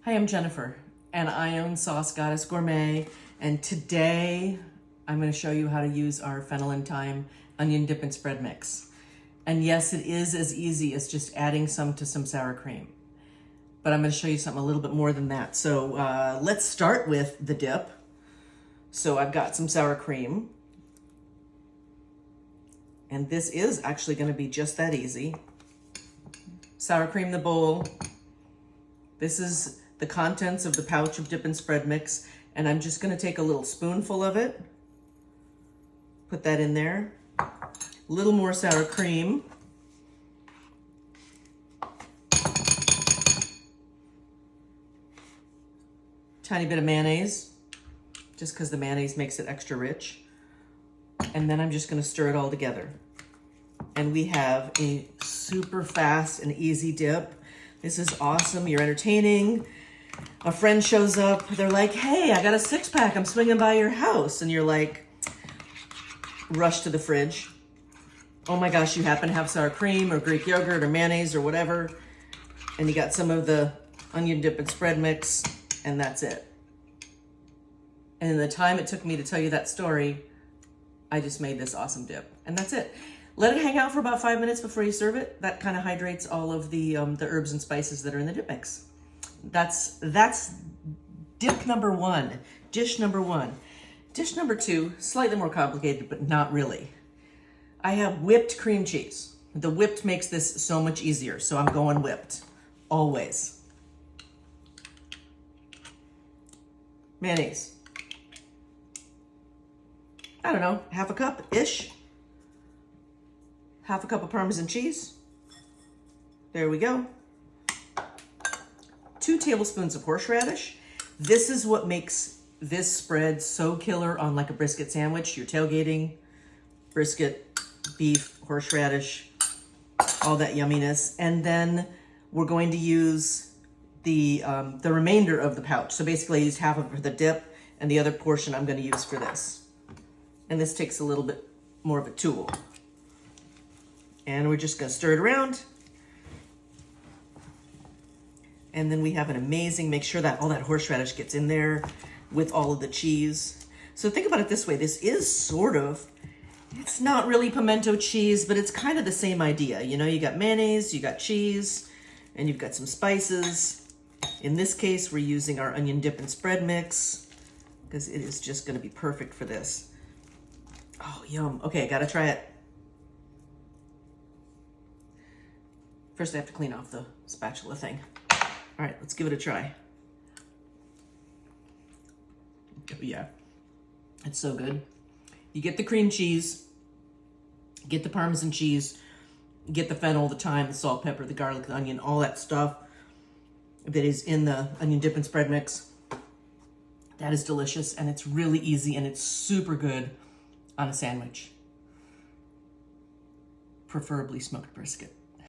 Hi, I'm Jennifer, and I own Sauce Goddess Gourmet, and today I'm going to show you how to use our Fennel and Thyme onion dip and spread mix. And yes, it is as easy as just adding some to some sour cream, but I'm going to show you something a little bit more than that. So let's start with the dip. So I've got some sour cream, and this is actually going to be just that easy. Sour cream the bowl. This is the contents of the pouch of dip and spread mix, and I'm just going to take a little spoonful of it, put that in there, a little more sour cream, tiny bit of mayonnaise, just because the mayonnaise makes it extra rich, and then I'm just going to stir it all together. And we have a super fast and easy dip. This is awesome. You're entertaining. A friend shows up. They're like, hey, I got a 6-pack. I'm swinging by your house. And you're like, rush to the fridge. Oh my gosh, you happen to have sour cream or Greek yogurt or mayonnaise or whatever. And you got some of the onion dip and spread mix, and that's it. And in the time it took me to tell you that story, I just made this awesome dip. And that's it. Let it hang out for about 5 minutes before you serve it. That kind of hydrates all of the herbs and spices that are in the dip mix. That's dip number one, dish number one. Dish number two, slightly more complicated, but not really. I have whipped cream cheese. The whipped makes this so much easier, so I'm going whipped, always. Mayonnaise. I don't know, half a cup-ish. Half a cup of Parmesan cheese. There we go. 2 tablespoons of horseradish. This is what makes this spread so killer on like a brisket sandwich. You're tailgating, brisket, beef, horseradish, all that yumminess. And then we're going to use the remainder of the pouch. So basically I used half of it for the dip, and the other portion I'm going to use for this. And this takes a little bit more of a tool. And we're just going to stir it around. And then we have an amazing, make sure that all that horseradish gets in there with all of the cheese. So think about it this way. This is sort of, it's not really pimento cheese, but it's kind of the same idea. You know, you got mayonnaise, you got cheese, and you've got some spices. In this case, we're using our onion dip and spread mix because it is just going to be perfect for this. Oh, yum. Okay, I got to try it. First, I have to clean off the spatula thing. All right, let's give it a try. Oh yeah, it's so good. You get the cream cheese, get the Parmesan cheese, get the fennel, the thyme, the salt, pepper, the garlic, the onion, all that stuff that is in the onion dip and spread mix. That is delicious, and it's really easy, and it's super good on a sandwich. Preferably smoked brisket.